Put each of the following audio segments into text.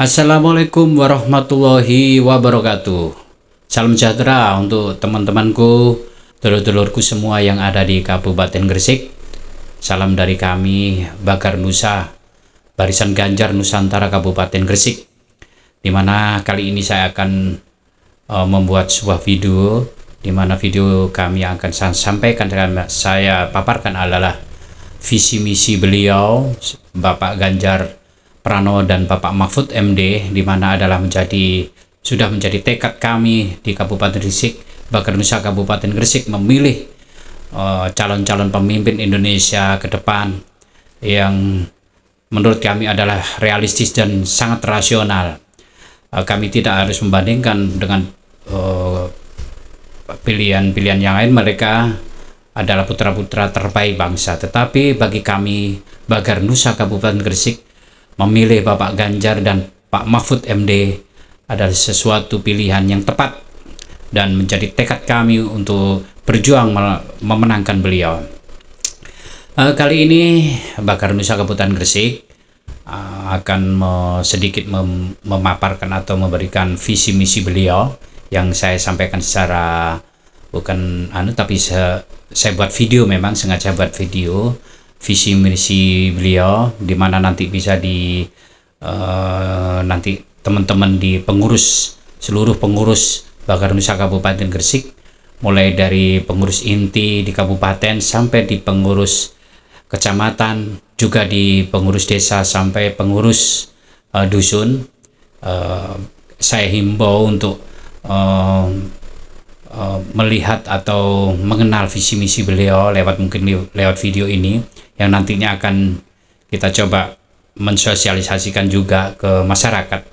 Assalamualaikum warahmatullahi wabarakatuh. Salam sejahtera untuk teman-temanku, dulur-dulurku semua yang ada di Kabupaten Gresik. Salam dari kami, Bagar Nusa, Barisan Ganjar Nusantara Kabupaten Gresik. Dimana kali ini saya akan membuat sebuah video, dimana video kami yang akan saya sampaikan dan saya paparkan adalah visi misi beliau, Bapak Ganjar Pranowo dan Bapak Mahfud MD, di mana adalah sudah menjadi tekad kami di Kabupaten Gresik, Bagar Nusa Kabupaten Gresik, memilih calon-calon pemimpin Indonesia ke depan yang menurut kami adalah realistis dan sangat rasional. Kami tidak harus membandingkan dengan pilihan-pilihan yang lain. Mereka adalah putra-putra terbaik bangsa, tetapi bagi kami Bagar Nusa Kabupaten Gresik, memilih Bapak Ganjar dan Pak Mahfud MD adalah sesuatu pilihan yang tepat dan menjadi tekad kami untuk berjuang memenangkan beliau. Kali ini Bagar Nusa Kabupaten Gresik akan sedikit memaparkan atau memberikan visi misi beliau yang saya sampaikan secara tapi saya buat video, memang sengaja buat video visi misi beliau, di mana nanti bisa nanti teman-teman di seluruh pengurus Bagar Nusa Kabupaten Gresik, mulai dari pengurus inti di kabupaten sampai di pengurus kecamatan, juga di pengurus desa sampai pengurus dusun, saya himbau untuk melihat atau mengenal visi misi beliau lewat video ini, yang nantinya akan kita coba mensosialisasikan juga ke masyarakat.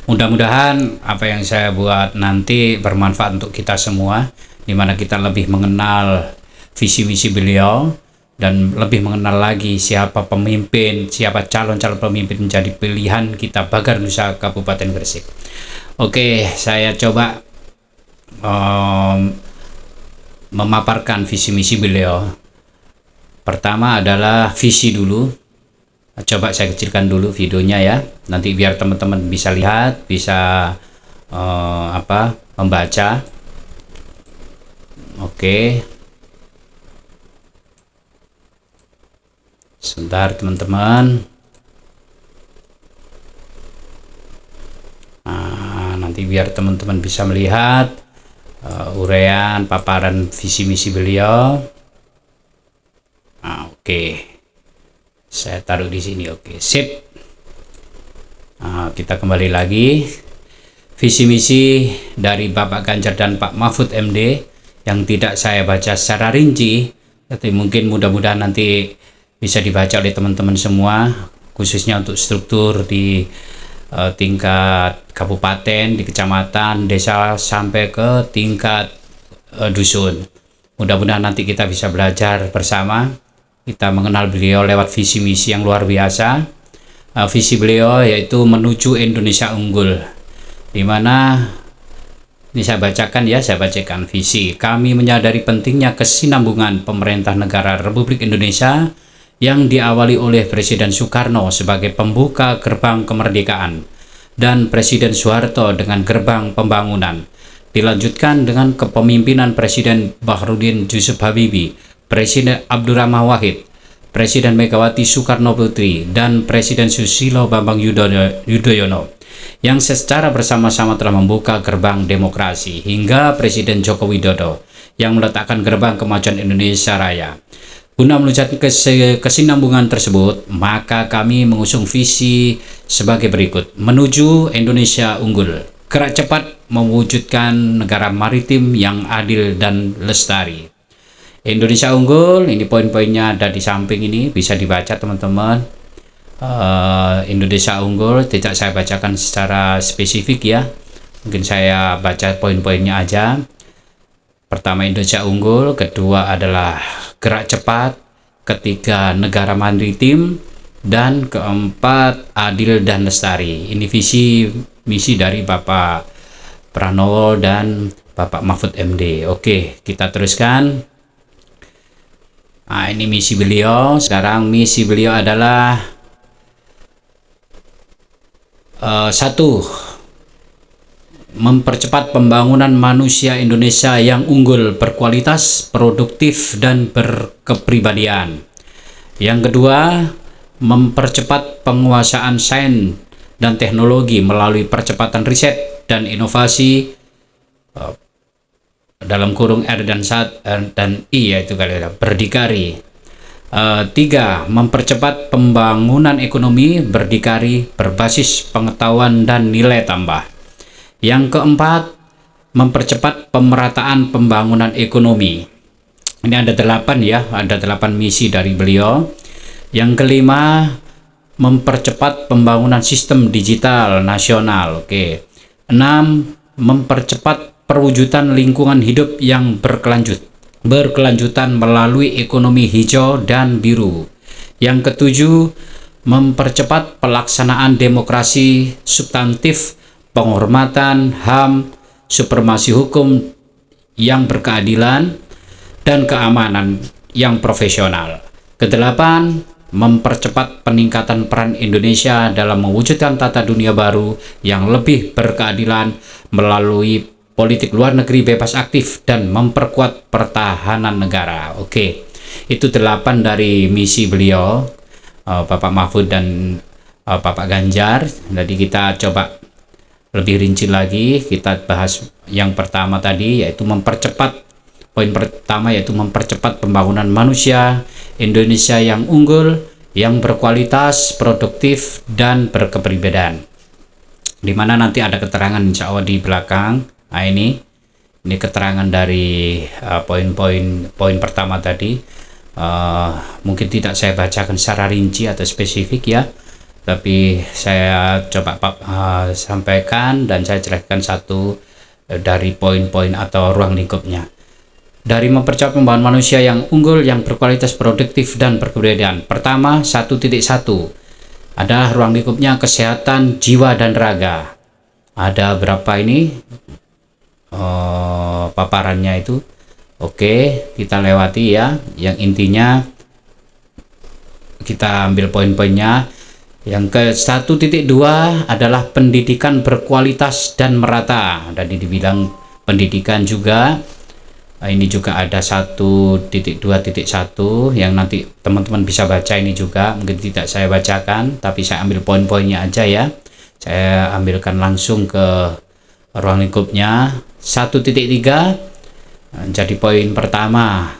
Mudah-mudahan apa yang saya buat nanti bermanfaat untuk kita semua, di mana kita lebih mengenal visi misi beliau dan lebih mengenal lagi siapa calon-calon pemimpin menjadi pilihan kita Bagar Nusa Kabupaten Gresik. Oke, saya coba memaparkan visi misi beliau. Pertama adalah visi dulu. Coba saya kecilkan dulu videonya ya, nanti biar teman-teman bisa lihat, bisa membaca. Oke, sebentar teman-teman. Nanti biar teman-teman bisa melihat uraian paparan visi misi beliau. Oke, saya taruh di sini. Oke, sip. Kita kembali lagi. Visi misi dari Bapak Ganjar dan Pak Mahfud MD yang tidak saya baca secara rinci, tapi mungkin mudah-mudahan nanti bisa dibaca oleh teman-teman semua, khususnya untuk struktur di tingkat kabupaten, di kecamatan, desa, sampai ke tingkat dusun. Mudah-mudahan nanti kita bisa belajar bersama, kita mengenal beliau lewat visi misi yang luar biasa. Visi beliau yaitu menuju Indonesia unggul, dimana ini saya bacakan visi. Kami menyadari pentingnya kesinambungan pemerintah negara Republik Indonesia yang diawali oleh Presiden Soekarno sebagai pembuka gerbang kemerdekaan dan Presiden Soeharto dengan gerbang pembangunan, dilanjutkan dengan kepemimpinan Presiden Bahrudin Yusuf Habibie, Presiden Abdurrahman Wahid, Presiden Megawati Soekarno Putri, dan Presiden Susilo Bambang Yudhoyono yang secara bersama-sama telah membuka gerbang demokrasi, hingga Presiden Joko Widodo yang meletakkan gerbang kemajuan Indonesia Raya. Guna mewujudkan kesinambungan tersebut, maka kami mengusung visi sebagai berikut: menuju Indonesia unggul, gerak cepat mewujudkan negara maritim yang adil dan lestari. Indonesia unggul, ini poin-poinnya ada di samping ini, bisa dibaca teman-teman. Indonesia unggul tidak saya bacakan secara spesifik ya, mungkin saya baca poin-poinnya aja. Pertama, Indonesia unggul. Kedua adalah gerak cepat. Ketiga, negara maritim. Dan keempat, adil dan lestari. Ini visi misi dari Bapak Pranowo dan Bapak Mahfud MD. Oke, kita teruskan. Ini misi beliau. Sekarang misi beliau adalah Satu, mempercepat pembangunan manusia Indonesia yang unggul, berkualitas, produktif, dan berkepribadian. Yang kedua, mempercepat penguasaan sains dan teknologi melalui percepatan riset dan inovasi, dalam kurung R dan I, yaitu berdikari. Tiga, mempercepat pembangunan ekonomi berdikari berbasis pengetahuan dan nilai tambah. Yang keempat, mempercepat pemerataan pembangunan ekonomi. Ini ada 8 ya, ada 8 misi dari beliau. Yang kelima, mempercepat pembangunan sistem digital nasional. Oke. 6, mempercepat perwujudan lingkungan hidup yang berkelanjutan melalui ekonomi hijau dan biru. Yang ketujuh, mempercepat pelaksanaan demokrasi substantif, penghormatan HAM, supremasi hukum yang berkeadilan, dan keamanan yang profesional. Kedelapan, mempercepat peningkatan peran Indonesia dalam mewujudkan tata dunia baru yang lebih berkeadilan melalui politik luar negeri bebas aktif dan memperkuat pertahanan negara. Oke, itu 8 dari misi beliau, Bapak Mahfud dan Bapak Ganjar. Jadi kita coba lebih rinci lagi, kita bahas yang pertama tadi, yaitu poin pertama yaitu mempercepat pembangunan manusia Indonesia yang unggul, yang berkualitas, produktif, dan berkepribadian. Dimana nanti ada keterangan insya Allah di belakang. Nah, ini keterangan dari poin pertama tadi. Mungkin tidak saya bacakan secara rinci atau spesifik ya, tapi saya coba sampaikan dan saya jelaskan satu dari poin-poin atau ruang lingkupnya. Dari mempercepat pembangunan manusia yang unggul, yang berkualitas, produktif, dan berkepribadian. Pertama, 1.1 adalah ruang lingkupnya kesehatan jiwa dan raga. Ada berapa ini paparannya itu? Oke, kita lewati ya. Yang intinya kita ambil poin-poinnya. Yang ke 1.2 adalah pendidikan berkualitas dan merata. Tadi dibilang pendidikan juga. Ini juga ada 1.2.1 yang nanti teman-teman bisa baca ini juga. Mungkin tidak saya bacakan, tapi saya ambil poin-poinnya aja ya. Saya ambilkan langsung ke ruang lingkupnya. 1.3 jadi poin pertama.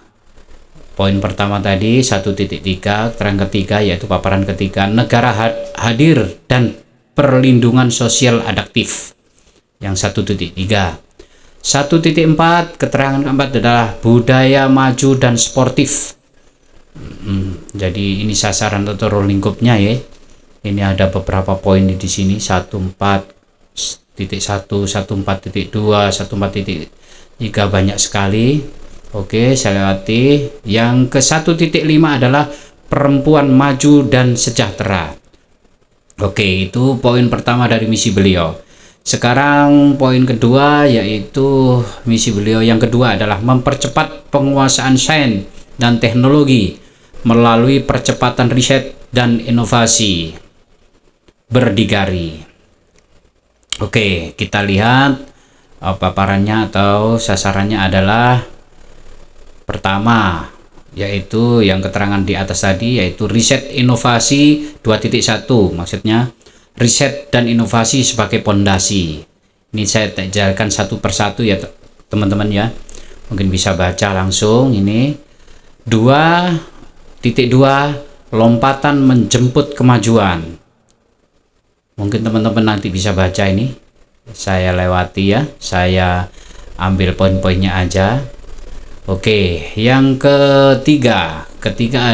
Poin pertama tadi 1.3, keterangan ketiga yaitu paparan ketiga, negara hadir dan perlindungan sosial adaptif. Yang 1.3. 1.4, keterangan keempat adalah budaya maju dan sportif. Jadi ini sasaran atau ruang lingkupnya ya. Ini ada beberapa poin di sini, 14.1, 14.2, 14.3, banyak sekali. Oke, saya lewati. Yang ke 1.5 adalah perempuan maju dan sejahtera. Oke, itu poin pertama dari misi beliau. Sekarang poin kedua, yaitu misi beliau yang kedua adalah mempercepat penguasaan sains dan teknologi melalui percepatan riset dan inovasi berdikari. Oke, kita lihat paparannya atau sasarannya adalah pertama, yaitu yang keterangan di atas tadi, yaitu riset inovasi 2.1, maksudnya riset dan inovasi sebagai pondasi. Ini saya jelaskan satu persatu ya teman-teman ya, mungkin bisa baca langsung. Ini 2.2 lompatan menjemput kemajuan. Mungkin teman-teman nanti bisa baca ini, saya lewati ya, saya ambil poin-poinnya aja. Oke, yang ketiga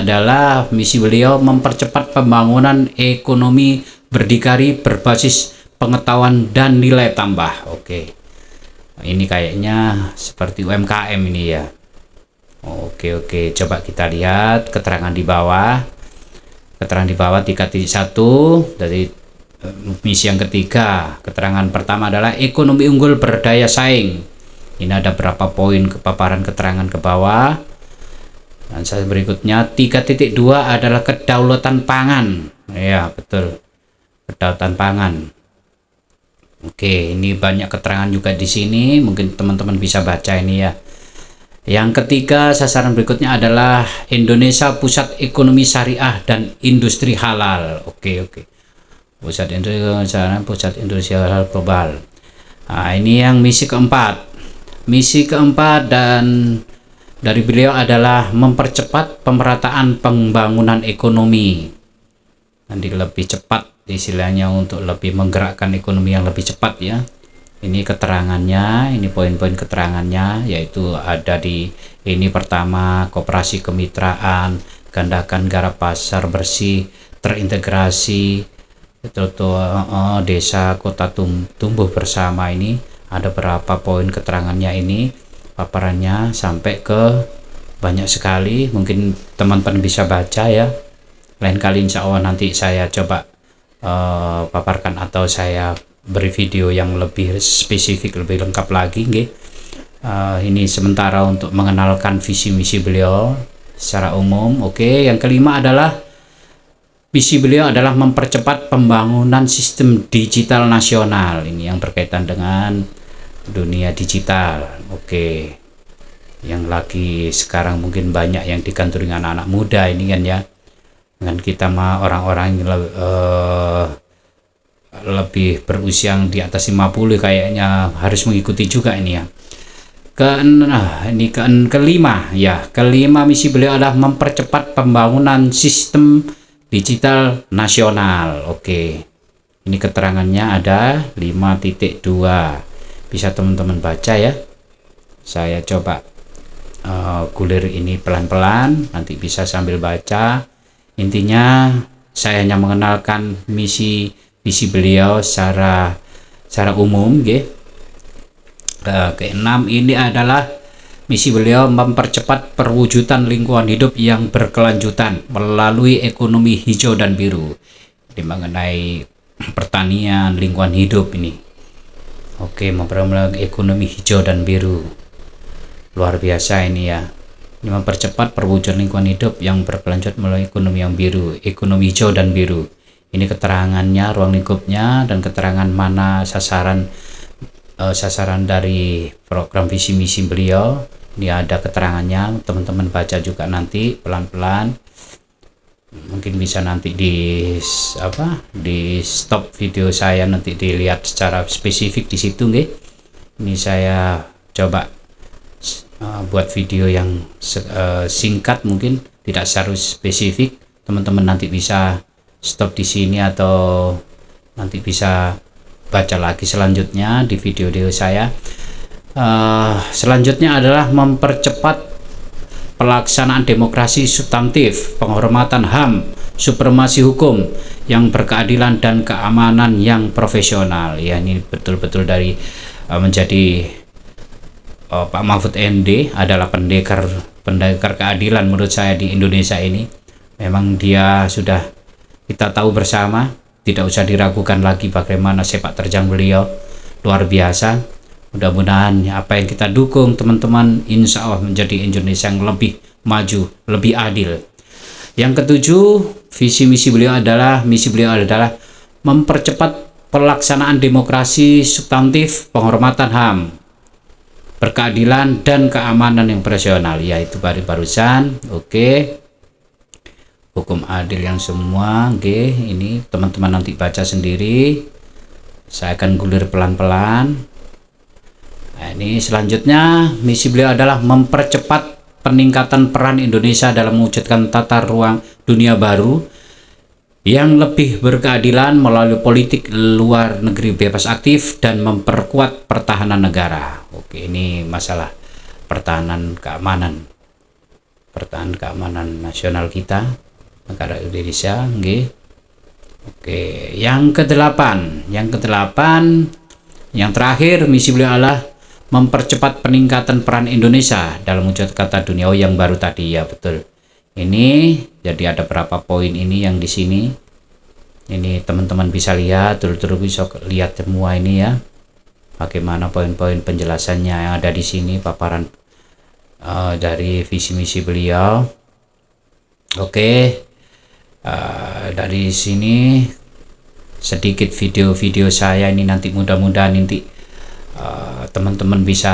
adalah misi beliau mempercepat pembangunan ekonomi berdikari berbasis pengetahuan dan nilai tambah. Oke, ini kayaknya seperti UMKM ini ya. Oke, coba kita lihat keterangan di bawah. Keterangan di bawah 3.1 dari misi yang ketiga. Keterangan pertama adalah ekonomi unggul berdaya saing. Ini ada berapa poin paparan keterangan ke bawah. Dan saya berikutnya 3.2 adalah kedaulatan pangan. Ya, betul. Kedaulatan pangan. Oke, ini banyak keterangan juga di sini, mungkin teman-teman bisa baca ini ya. Yang ketiga, sasaran berikutnya adalah Indonesia Pusat Ekonomi Syariah dan Industri Halal. Oke. Pusat Industri Halal Global. Nah, ini yang misi keempat. Misi keempat dan dari beliau adalah mempercepat pemerataan pembangunan ekonomi. Nanti lebih cepat istilahnya untuk lebih menggerakkan ekonomi yang lebih cepat ya. Ini keterangannya, ini poin-poin keterangannya, yaitu ada di ini pertama, koperasi kemitraan, gandakan garap pasar bersih, terintegrasi, desa kota tumbuh bersama. Ini ada berapa poin keterangannya, ini paparannya sampai ke banyak sekali, mungkin teman-teman bisa baca ya. Lain kali insya Allah nanti saya coba paparkan atau saya beri video yang lebih spesifik, lebih lengkap lagi nggih. Ini sementara untuk mengenalkan visi misi beliau secara umum. Oke, yang kelima adalah visi beliau adalah mempercepat pembangunan sistem digital nasional. Ini yang berkaitan dengan dunia digital. Oke, yang lagi sekarang mungkin banyak yang digandrungi anak-anak muda ini kan ya, dengan kita mah orang-orang yang lebih berusia yang di atas 50 kayaknya harus mengikuti juga ini ya. Kelima ya, kelima misi beliau adalah mempercepat pembangunan sistem digital nasional. Oke, ini keterangannya ada 5.2, bisa teman-teman baca ya. Saya coba gulir ini pelan-pelan, nanti bisa sambil baca. Intinya saya hanya mengenalkan visi beliau secara umum nggih. Keenam ini adalah misi beliau mempercepat perwujudan lingkungan hidup yang berkelanjutan melalui ekonomi hijau dan biru. Ini mengenai pertanian, lingkungan hidup ini. Oke, memperoleh ekonomi hijau dan biru. Luar biasa ini ya. Ini mempercepat perwujudan lingkungan hidup yang berkelanjutan melalui ekonomi yang biru, ekonomi hijau dan biru. Ini keterangannya, ruang lingkupnya, dan keterangan mana sasaran dari program visi misi beliau. Ini ada keterangannya, teman-teman baca juga nanti pelan-pelan. Mungkin bisa nanti di stop video saya, nanti dilihat secara spesifik di situ nggih. Ini saya coba buat video yang singkat, mungkin tidak secara spesifik. Teman-teman nanti bisa stop di sini atau nanti bisa baca lagi selanjutnya di video saya. Selanjutnya adalah mempercepat pelaksanaan demokrasi substantif, penghormatan HAM, supremasi hukum yang berkeadilan dan keamanan yang profesional. Ya, ini betul-betul dari menjadi Pak Mahfud MD adalah pendekar keadilan menurut saya di Indonesia ini. Memang dia sudah kita tahu bersama, tidak usah diragukan lagi bagaimana sepak terjang beliau, luar biasa. Mudah-mudahan apa yang kita dukung teman-teman insya Allah menjadi Indonesia yang lebih maju, lebih adil. Yang ketujuh, misi beliau adalah mempercepat pelaksanaan demokrasi substantif, penghormatan HAM, berkeadilan dan keamanan yang profesional, yaitu barusan. Oke, hukum adil yang semua. Oke, ini teman-teman nanti baca sendiri, saya akan gulir pelan-pelan. Nah, ini selanjutnya misi beliau adalah mempercepat peningkatan peran Indonesia dalam mewujudkan tata ruang dunia baru yang lebih berkeadilan melalui politik luar negeri bebas aktif dan memperkuat pertahanan negara. Oke, ini masalah pertahanan keamanan nasional kita, negara Indonesia. Oke, yang kedelapan, yang terakhir misi beliau adalah mempercepat peningkatan peran Indonesia dalam mewujudkan kata dunia yang baru tadi. Ya betul. Ini jadi ada berapa poin ini yang di sini. Ini teman-teman bisa lihat, terus bisa lihat semua ini ya. Bagaimana poin-poin penjelasannya yang ada di sini, paparan dari visi misi beliau. Oke. Dari sini sedikit video-video saya ini nanti mudah-mudahan nanti teman-teman bisa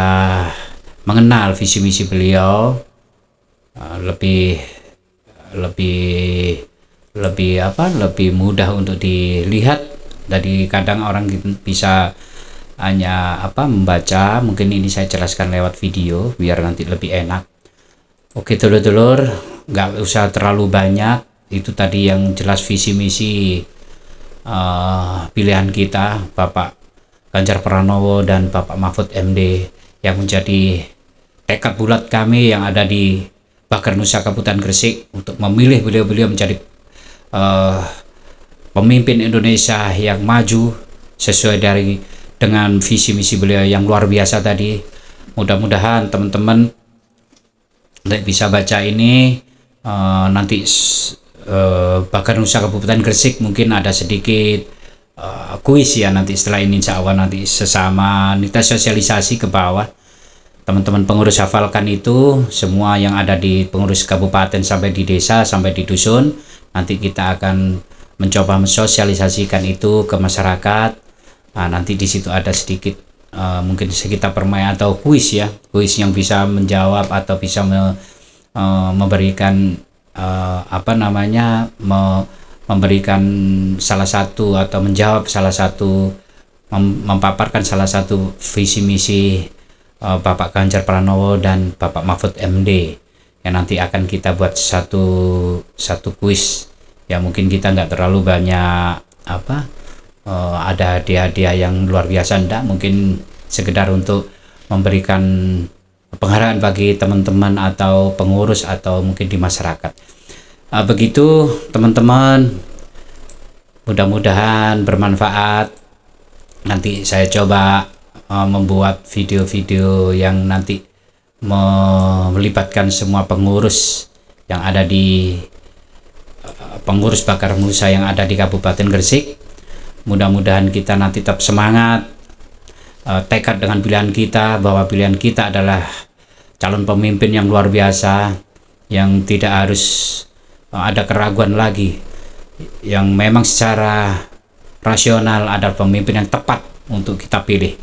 mengenal visi misi beliau lebih mudah untuk dilihat. Dari kadang orang bisa hanya membaca, mungkin ini saya jelaskan lewat video biar nanti lebih enak. Oke dulur-dulur, nggak usah terlalu banyak, itu tadi yang jelas visi misi pilihan kita Bapak Ganjar Pranowo dan Bapak Mahfud MD yang menjadi tekad bulat kami yang ada di Bakar Nusa Kabupaten Gresik untuk memilih beliau-beliau menjadi pemimpin Indonesia yang maju sesuai dengan visi misi beliau yang luar biasa tadi. Mudah-mudahan teman-teman bisa baca ini nanti Bakar Nusa Kabupaten Gresik mungkin ada sedikit kuis ya nanti setelah ini, insya Allah nanti sesama kita sosialisasi ke bawah. Teman-teman pengurus hafalkan itu semua yang ada di pengurus kabupaten sampai di desa sampai di dusun. Nanti kita akan mencoba mensosialisasikan itu ke masyarakat. Nah, nanti di situ ada sedikit mungkin sekitar permainan atau kuis ya, kuis yang bisa menjawab atau bisa memberikan memberikan salah satu atau menjawab salah satu, memaparkan salah satu visi misi Bapak Ganjar Pranowo dan Bapak Mahfud MD yang nanti akan kita buat satu kuis ya. Mungkin kita nggak terlalu banyak ada hadiah-hadiah yang luar biasa, enggak, mungkin sekedar untuk memberikan penghargaan bagi teman-teman atau pengurus atau mungkin di masyarakat. Begitu teman-teman, mudah-mudahan bermanfaat. Nanti saya coba membuat video-video yang nanti melibatkan semua pengurus yang ada di pengurus Bakar Nusa yang ada di Kabupaten Gresik. Mudah-mudahan kita nanti tetap semangat, tekad dengan pilihan kita bahwa pilihan kita adalah calon pemimpin yang luar biasa, yang tidak harus ada keraguan lagi, yang memang secara rasional ada pemimpin yang tepat untuk kita pilih.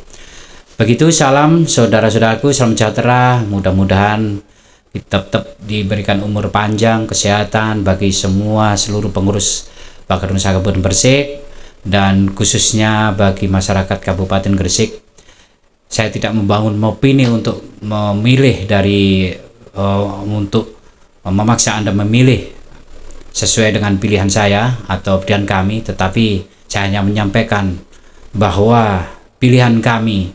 Begitu, salam saudara-saudaraku, salam sejahtera. Mudah-mudahan kita tetap diberikan umur panjang, kesehatan bagi seluruh pengurus Bakar Nusa Kabupaten Gresik, dan khususnya bagi masyarakat Kabupaten Gresik. Saya tidak membangun opini untuk memilih untuk memaksa Anda memilih sesuai dengan pilihan saya atau pilihan kami, tetapi saya hanya menyampaikan bahwa pilihan kami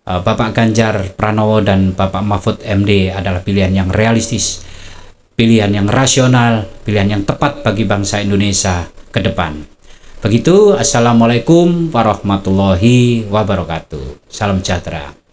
Bapak Ganjar Pranowo dan Bapak Mahfud MD adalah pilihan yang realistis, pilihan yang rasional, pilihan yang tepat bagi bangsa Indonesia ke depan. Begitu, assalamualaikum warahmatullahi wabarakatuh. Salam sejahtera.